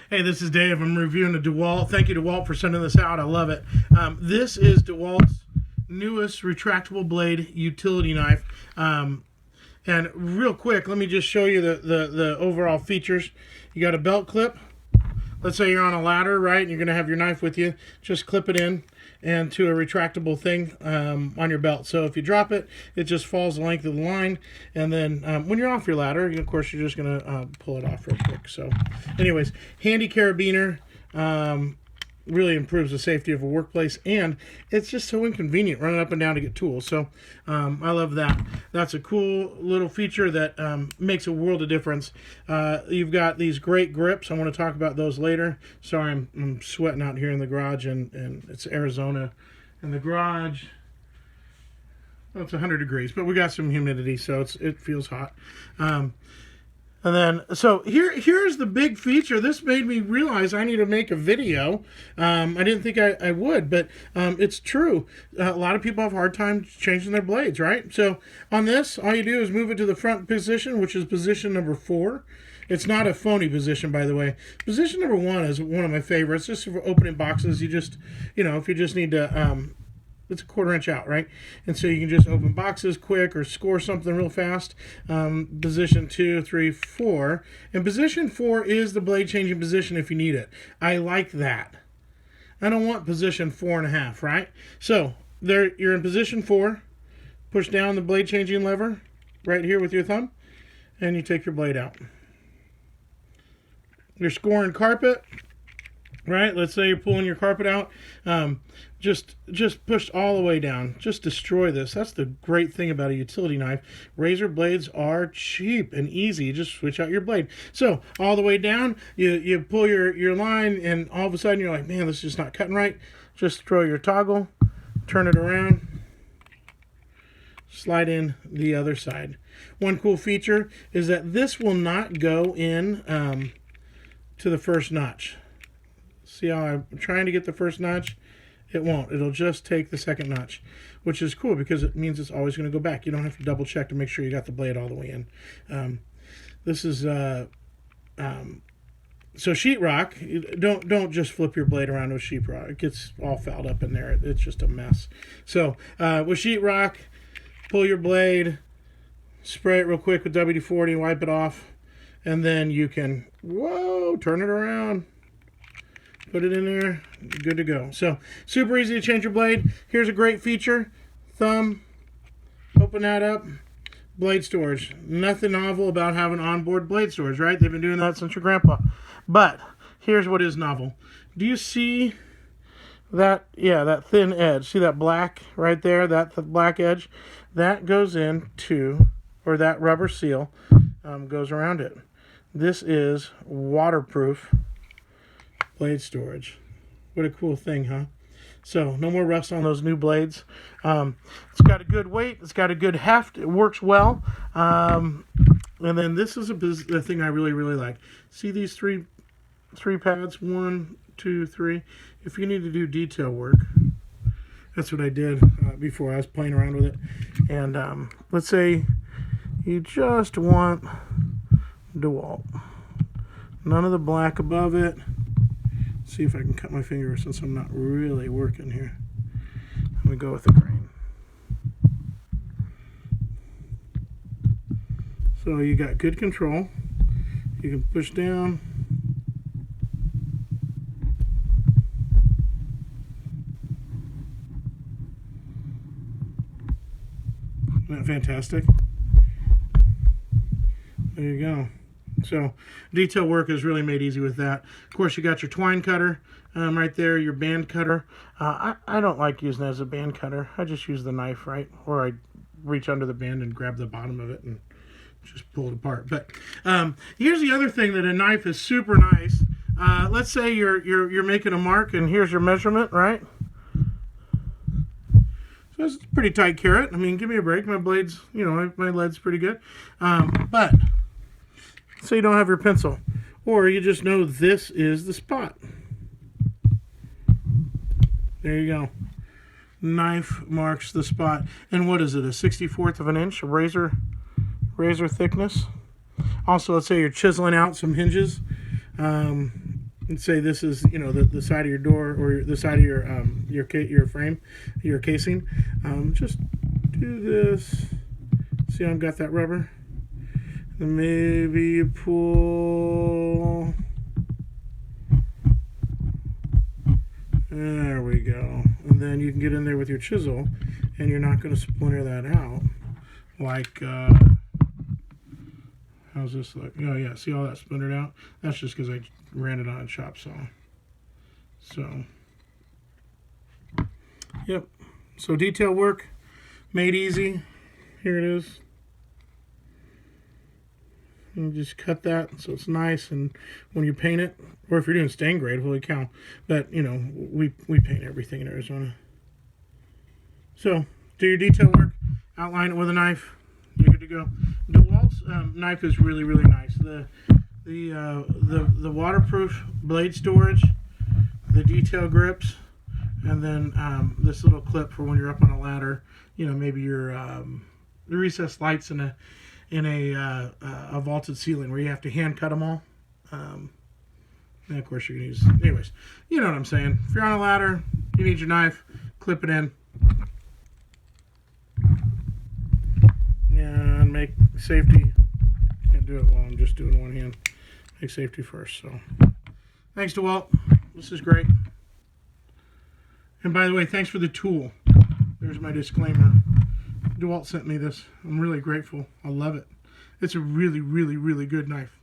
Hey, this is Dave. I'm reviewing a DeWALT. Thank you, DeWALT, for sending this out. I love it. This is DeWALT's newest retractable blade utility knife. And real quick, let me just show you the overall features. You got a belt clip. Let's say you're on a ladder, right, and you're going to have your knife with you. Just clip it in and to a retractable thing on your belt. So if you drop it, it just falls the length of the line. And then when you're off your ladder, of course, you're just going to pull it off real quick. So anyways, handy carabiner. Really improves the safety of a workplace, and it's just so inconvenient running up and down to get tools. So I love that. That's a cool little feature that makes a world of difference. You've got these great grips. I want to talk about those later. Sorry, I'm sweating out here in the garage, and it's Arizona in the garage. Well, it's 100 degrees, but we got some humidity, so it feels hot. And then, so here's the big feature. This made me realize I need to make a video. I didn't think I would, but it's true. A lot of people have a hard time changing their blades, right? So on this, all you do is move it to the front position, which is position number 4. It's not a phony position, by the way. Position number 1 is one of my favorites, just for opening boxes. You just, if you just need to... it's a 1/4 inch out, right? And so you can just open boxes quick or score something real fast. Position 2, 3, 4. And position 4 is the blade changing position if you need it. I like that. I don't want position 4.5, right? So there, you're in position 4. Push down the blade changing lever right here with your thumb, and you take your blade out. You're scoring carpet. Right, let's say you're pulling your carpet out, just push all the way down. Just destroy this. That's the great thing about a utility knife. Razor blades are cheap and easy. You just switch out your blade. So all the way down, you pull your line, and all of a sudden you're like, man, this is just not cutting right. Just throw your toggle, turn it around, slide in the other side. One cool feature is that this will not go in to the first notch. See how I'm trying to get the first notch? It won't. It'll just take the second notch, which is cool because it means it's always going to go back. You don't have to double check to make sure you got the blade all the way in. This is so sheetrock. Don't just flip your blade around with sheetrock. It gets all fouled up in there. It's just a mess. So with sheetrock, pull your blade, spray it real quick with WD-40, wipe it off, and then you can turn it around. Put it in there, good to go. So, super easy to change your blade. Here's a great feature. Thumb, open that up, blade storage. Nothing novel about having onboard blade storage, right? They've been doing that since your grandpa. But, here's what is novel. Do you see that, that thin edge? See that black right there, that black edge? That goes into, or that rubber seal goes around it. This is waterproof blade storage. What a cool thing, huh? So no more rust on those new blades. It's got a good weight. It's got a good heft. It works well. And then this is the thing I really like. See these three pads? 1, 2, 3. If you need to do detail work, that's what I did before. I was playing around with it. And let's say you just want DeWALT. None of the black above it. See if I can cut my finger since I'm not really working here. I'm going to go with the grain. So you got good control. You can push down. Isn't that fantastic? There you go. So detail work is really made easy with that. Of course, you got your twine cutter right there, your band cutter. I don't like using it as a band cutter. I just use the knife, right? Or I reach under the band and grab the bottom of it and just pull it apart. But here's the other thing that a knife is super nice. Let's say you're making a mark and here's your measurement, right? So it's a pretty tight carrot. I mean, give me a break. My blade's, my lead's pretty good. But so you don't have your pencil, or you just know this is the spot. There you go. Knife marks the spot. And what is it, a 64th of an inch, a razor thickness? Also, let's say you're chiseling out some hinges. And say this is, you know, the side of your door or the side of your frame, your casing. Just do this. See how I've got that rubber? And maybe you pull. There we go. And then you can get in there with your chisel, and you're not going to splinter that out. Like, how's this look? Oh yeah, see all that splintered out? That's just because I ran it on a chop saw. So, yep. So detail work, made easy. Here it is. And just cut that so it's nice, and when you paint it, or if you're doing stain grade, holy cow. But, you know, we paint everything in Arizona. So, do your detail work, outline it with a knife, you're good to go. DeWALT's knife is really, really nice. The waterproof blade storage, the detail grips, and then this little clip for when you're up on a ladder. You know, maybe your the recessed lights in a vaulted ceiling where you have to hand cut them all. And of course, you're gonna use. Anyways, you know what I'm saying. If you're on a ladder, you need your knife. Clip it in. And make safety. Can't do it while I'm just doing one hand. Make safety first. So, thanks DeWALT. This is great. And by the way, thanks for the tool. There's my disclaimer. DeWALT sent me this. I'm really grateful. I love it. It's a really, really, really good knife.